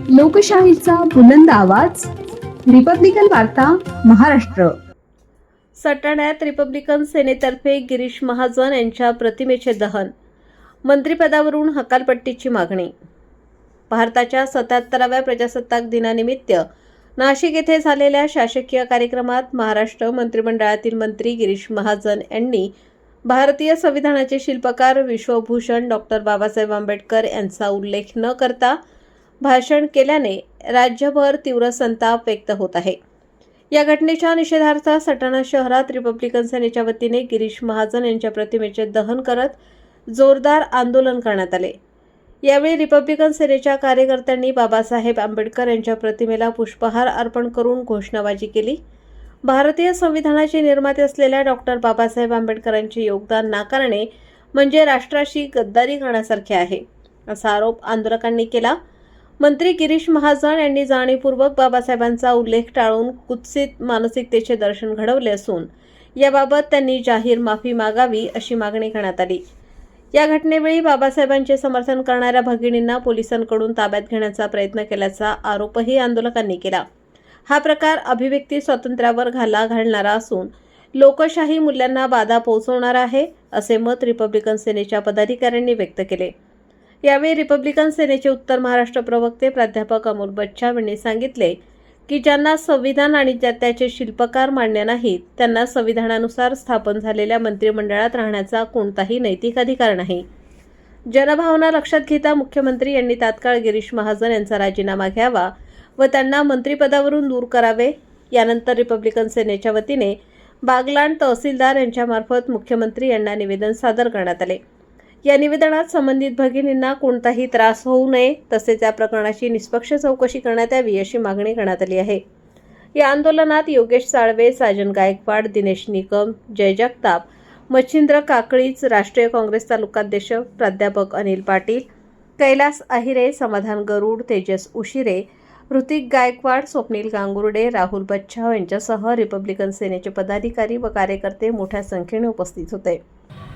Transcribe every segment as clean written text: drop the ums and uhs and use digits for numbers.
लोकशाहीचा बुलंद आवाज, रिपब्लिकन वार्ता महाराष्ट्र. सटाण्यात रिपब्लिकन सेनेतर्फे गिरीश महाजन यांच्या प्रतिमेचे दहन, मंत्रिपदावरून हकालपट्टीची मागणी. भारताच्या 77व्या प्रजासत्ताक दिनानिमित्त नाशिक येथे झालेल्या शासकीय कार्यक्रमात महाराष्ट्र मंत्रिमंडळातील मंत्री गिरीश महाजन यांनी भारतीय संविधानाचे शिल्पकार विश्वभूषण डॉक्टर बाबासाहेब आंबेडकर यांचा उल्लेख न करता भाषण केल्याने राज्यभर तीव्र संताप व्यक्त होत आहे. या घटनेच्या निषेधार्थ सटाणा शहरात रिपब्लिकन सेनेच्या वतीने गिरीश महाजन यांच्या प्रतिमेचे दहन करत जोरदार आंदोलन करण्यात आले. यावेळी रिपब्लिकन सेनेच्या कार्यकर्त्यांनी बाबासाहेब आंबेडकर यांच्या प्रतिमेला पुष्पहार अर्पण करून घोषणाबाजी केली. भारतीय संविधानाचे निर्माते असलेल्या डॉक्टर बाबासाहेब आंबेडकरांचे योगदान नाकारणे म्हणजे राष्ट्राशी गद्दारी करण्यासारखे आहे, असा आरोप आंदोलकांनी केला. मंत्री गिरीश महाजन यांनी जाणीवपूर्वक बाबासाहेबांचा उल्लेख टाळून कुत्सित मानसिकतेचे दर्शन घडवले असून याबाबत त्यांनी जाहीर माफी मागावी अशी मागणी करण्यात आली. या घटनेवेळी बाबासाहेबांचे समर्थन करणाऱ्या भगिनींना पोलिसांकडून ताब्यात घेण्याचा प्रयत्न केल्याचा आरोपही आंदोलकांनी केला. हा प्रकार अभिव्यक्ती स्वातंत्र्यावर घाला घालणारा असून लोकशाही मूल्यांना बाधा पोहोचवणारा आहे, असे मत रिपब्लिकन सेनेच्या पदाधिकाऱ्यांनी व्यक्त केले. यावेळी रिपब्लिकन सेनेचे उत्तर महाराष्ट्र प्रवक्ते प्राध्यापक अमोल बच्छाव यांनी सांगितले की ज्यांना संविधान आणि त्याचे शिल्पकार मान्य नाहीत त्यांना संविधानानुसार स्थापन झालेल्या मंत्रिमंडळात राहण्याचा कोणताही नैतिक अधिकार नाही. जनभावना लक्षात घेता मुख्यमंत्री यांनी तात्काळ गिरीश महाजन यांचा राजीनामा घ्यावा व त्यांना मंत्रिपदावरून दूर करावे. यानंतर रिपब्लिकन सेनेच्या वतीने बागलाण तहसीलदार यांच्यामार्फत मुख्यमंत्री यांना निवेदन सादर करण्यात आले. या निवेदनात संबंधित भगिनींना कोणताही त्रास होऊ नये तसेच या प्रकरणाची निष्पक्ष चौकशी करण्यात यावी अशी मागणी करण्यात आली आहे. या आंदोलनात योगेश साळवे, साजन गायकवाड, दिनेश निकम, जय जगताप, मच्छिंद्र काकळीच, राष्ट्रीय काँग्रेस तालुकाध्यक्ष प्राध्यापक अनिल पाटील, कैलास आहिरे, समाधान गरुड, तेजस उशिरे, ऋतिक गायकवाड, स्वप्नील गांगुर्डे, राहुल बच्छाव यांच्यासह रिपब्लिकन सेनेचे पदाधिकारी व कार्यकर्ते मोठ्या संख्येने उपस्थित होते.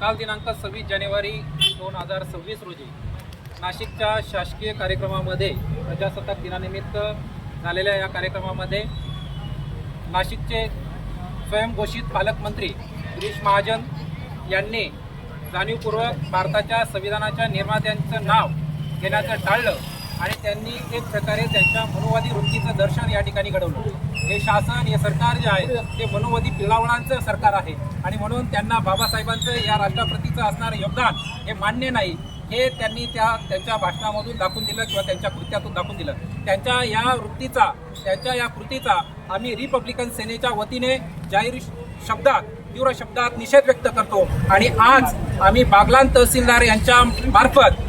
काल दिनांक 26 जानेवारी 2026 रोजी नाशिकच्या शासकीय कार्यक्रमामध्ये प्रजासत्ताक दिनानिमित्त झालेल्या या कार्यक्रमामध्ये नाशिकचे स्वयंघोषित पालकमंत्री गिरीश महाजन यांनी जाणीवपूर्वक भारताच्या संविधानाच्या निर्मात्यांचं नाव घेण्याचं टाळलं आणि त्यांनी एक प्रकारे त्यांच्या मनोवादी वृत्तीचं दर्शन या ठिकाणी घडवलं. हे शासन, हे सरकार जे आहे ते मनोवादी पिळावळांचं सरकार आहे आणि म्हणून त्यांना बाबासाहेबांचं या राष्ट्रप्रतीचं असणारं योगदान हे मान्य नाही, हे त्यांनी त्यांच्या भाषणामधून दाखवून दिलं किंवा त्यांच्या कृत्यातून दाखवून दिलं. त्यांच्या या वृत्तीचा, त्यांच्या या कृतीचा आम्ही रिपब्लिकन सेनेच्या वतीने जाहीर शब्दात, तीव्र शब्दात निषेध व्यक्त करतो आणि आज आम्ही बागलाण तहसीलदार यांच्या मार्फत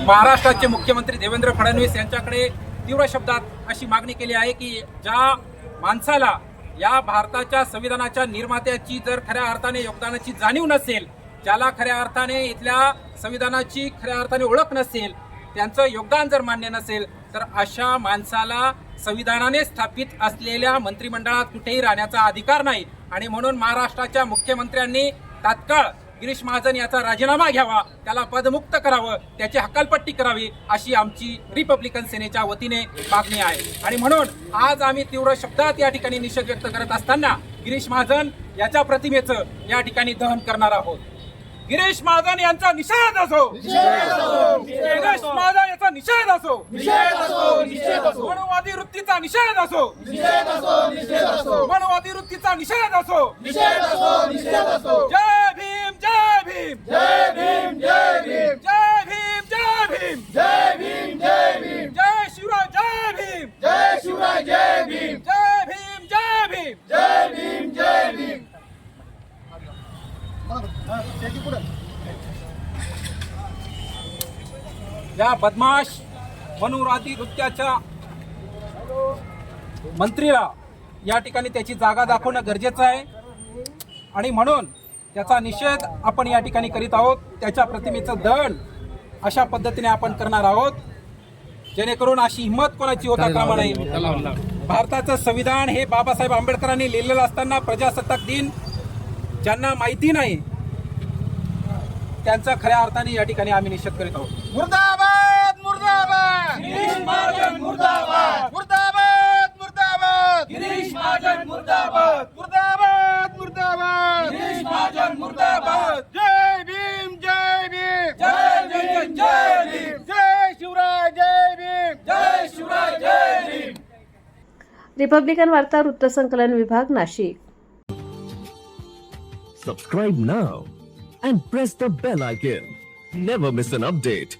महाराष्ट्राचे मुख्यमंत्री देवेंद्र फडणवीस यांच्याकडे तीव्र शब्दात अशी मागणी केली आहे की ज्या माणसाला या भारताच्या संविधानाच्या निर्मात्याची जर खऱ्या अर्थाने योगदानाची जाणीव नसेल, ज्याला खऱ्या अर्थाने इथल्या संविधानाची खऱ्या अर्थाने ओळख नसेल, त्यांचं योगदान जर मान्य नसेल तर अशा माणसाला संविधानाने स्थापित असलेल्या मंत्रिमंडळात कुठेही राहण्याचा अधिकार नाही आणि म्हणून महाराष्ट्राच्या मुख्यमंत्र्यांनी तात्काळ गिरीश महाजन याचा राजीनामा घ्यावा, त्याला पदमुक्त करावं, त्याची हकालपट्टी करावी अशी आमची रिपब्लिकन सेनेच्या वतीने मागणी आहे. आणि म्हणून आज आम्ही तीव्र शब्दात या ठिकाणी निषेध व्यक्त करत असताना गिरीश महाजन याच्या प्रतिमेचं या ठिकाणी दहन करणार आहोत. गिरीश महाजन यांचा निषेध असो, गिरीश महाजन याचा निषेध असो, मनोवादी वृत्तीचा निषेध असो, मनोवादी वृत्तीचा निषेध असो. जय भीम, जय भीम, जय भीम, जय भीम, जय भीम, जय भीम, जय भीम, जय भीम, जय शिवराय, जय भीम, जय शिवराय, जय भीम, जय भीम, जय भीम, जय भीम, जय भीम. या बदमाश मनोवादी वृत्त्याच्या मंत्रीला या ठिकाणी त्याची जागा दाखवणं गरजेचं आहे आणि म्हणून त्याचा निषेध आपण या ठिकाणी करीत आहोत. त्याच्या प्रतिमेचं दहन अशा पद्धतीने आपण करणार आहोत जेणेकरून अशी हिंमत कोणाची होता कामा नये. भारताचं संविधान हे बाबासाहेब आंबेडकरांनी लिहिलेलं असताना प्रजासत्ताक दिन ज्यांना माहिती नाही त्यांचा खऱ्या अर्थाने या ठिकाणी आम्ही निषेध करीत आहोत. मुर्दाबाद, मुर्दाबाद, गिरीश महाजन मुर्दाबाद. रिपब्लिकन वार्ता वृत्तसंकलन विभाग Nashik. Subscribe now and press the bell icon. Never miss an update.